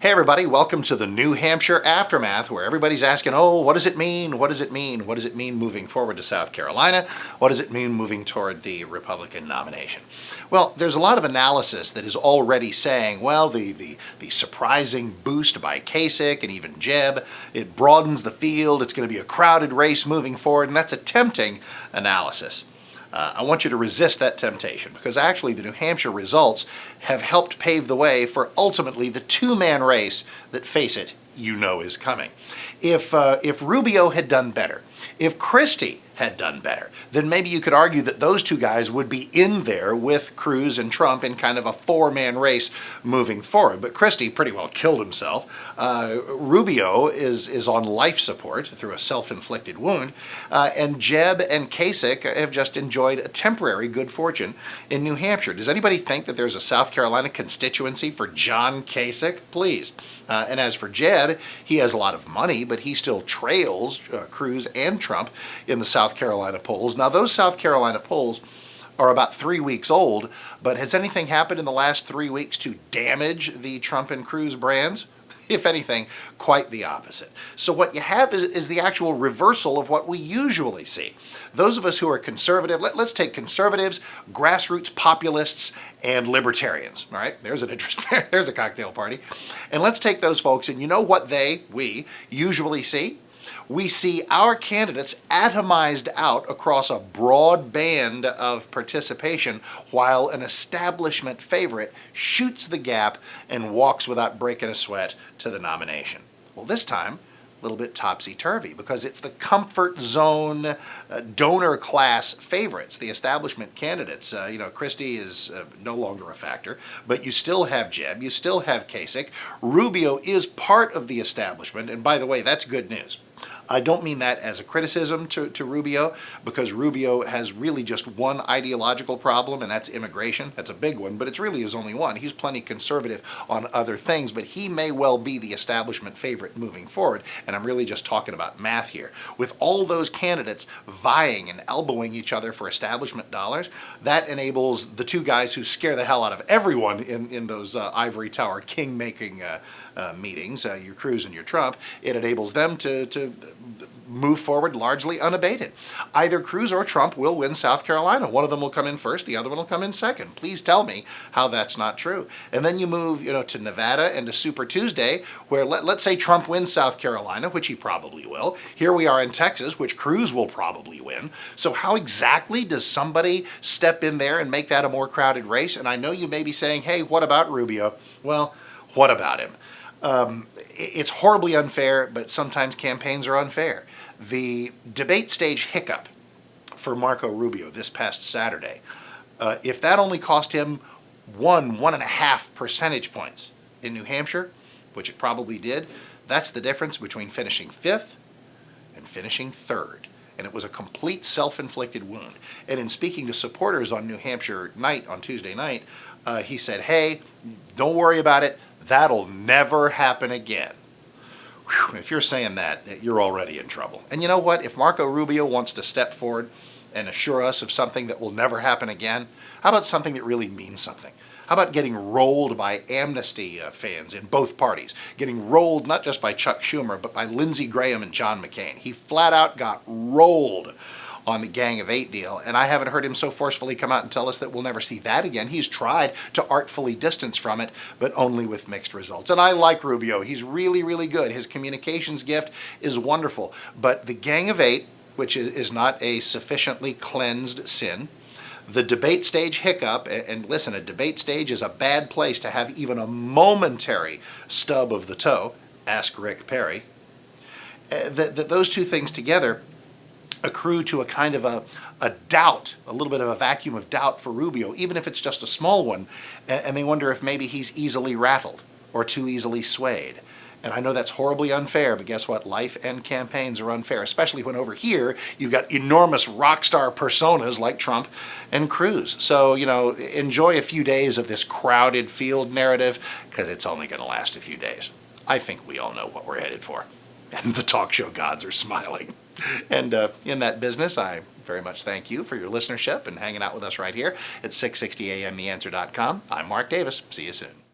Hey everybody, welcome to the New Hampshire Aftermath, where everybody's asking, oh, what does it mean? What does it mean? What does it mean moving forward to South Carolina? What does it mean moving toward the Republican nomination? Well, there's a lot of analysis that is already saying, well, the surprising boost by Kasich and even Jeb, it broadens the field, it's going to be a crowded race moving forward, and that's a tempting analysis. I want you to resist that temptation because actually the New Hampshire results have helped pave the way for ultimately the two-man race that, face it, you know is coming. If Rubio had done better, if Christie had done better, then maybe you could argue that those two guys would be in there with Cruz and Trump in kind of a four-man race moving forward. But Christie pretty well killed himself. Rubio is on life support through a self-inflicted wound. And Jeb and Kasich have just enjoyed a temporary good fortune in New Hampshire. Does anybody think that there's a South Carolina constituency for John Kasich? Please. And as for Jeb, he has a lot of money, but he still trails Cruz and Trump in the South Carolina polls. Now, those South Carolina polls are about 3 weeks old, but has anything happened in the last 3 weeks to damage the Trump and Cruz brands? If anything, quite the opposite. So what you have is the actual reversal of what we usually see. Those of us who are conservative, let's take conservatives, grassroots populists, and libertarians. All right, there's an interest there. There's a cocktail party. And let's take those folks, and you know what we usually see? We see our candidates atomized out across a broad band of participation while an establishment favorite shoots the gap and walks without breaking a sweat to the nomination. Well, this time, a little bit topsy-turvy because it's the comfort zone donor class favorites, the establishment candidates. Christie is no longer a factor, but you still have Jeb, you still have Kasich. Rubio is part of the establishment, and by the way, that's good news. I don't mean that as a criticism to Rubio, because Rubio has really just one ideological problem, and that's immigration. That's a big one, but it's really his only one. He's plenty conservative on other things, but he may well be the establishment favorite moving forward, and I'm really just talking about math here. With all those candidates vying and elbowing each other for establishment dollars, that enables the two guys who scare the hell out of everyone in those ivory tower king-making meetings, your Cruz and your Trump. It enables them to move forward largely unabated. Either Cruz or Trump will win South Carolina. One of them will come in first, the other one will come in second. Please tell me how that's not true. And then you move, to Nevada and to Super Tuesday, where let's say Trump wins South Carolina, which he probably will. Here we are in Texas, which Cruz will probably win. So how exactly does somebody step in there and make that a more crowded race? And I know you may be saying, hey, what about Rubio? Well, what about him? It's horribly unfair, but sometimes campaigns are unfair. The debate stage hiccup for Marco Rubio this past Saturday, if that only cost him 1.5 percentage points in New Hampshire, which it probably did, that's the difference between finishing 5th and finishing 3rd. And it was a complete self-inflicted wound. And in speaking to supporters on New Hampshire night, on Tuesday night, he said, hey, don't worry about it. That'll never happen again. Whew, if you're saying that, you're already in trouble. And you know what? If Marco Rubio wants to step forward and assure us of something that will never happen again, how about something that really means something? How about getting rolled by amnesty fans in both parties? Getting rolled not just by Chuck Schumer, but by Lindsey Graham and John McCain. He flat out got rolled on the Gang of Eight deal, and I haven't heard him so forcefully come out and tell us that we'll never see that again. He's tried to artfully distance from it, but only with mixed results. And I like Rubio. He's really, really good. His communications gift is wonderful. But the Gang of Eight, which is not a sufficiently cleansed sin, the debate stage hiccup, and listen, a debate stage is a bad place to have even a momentary stub of the toe, ask Rick Perry, those two things together accrue to a kind of a doubt, a little bit of a vacuum of doubt for Rubio, even if it's just a small one, and they wonder if maybe he's easily rattled or too easily swayed. And I know that's horribly unfair, but guess what? Life and campaigns are unfair, especially when over here you've got enormous rock star personas like Trump and Cruz. So, enjoy a few days of this crowded field narrative, because it's only going to last a few days. I think we all know what we're headed for. And the talk show gods are smiling. And in that business, I very much thank you for your listenership and hanging out with us right here at 660amtheanswer.com. I'm Mark Davis. See you soon.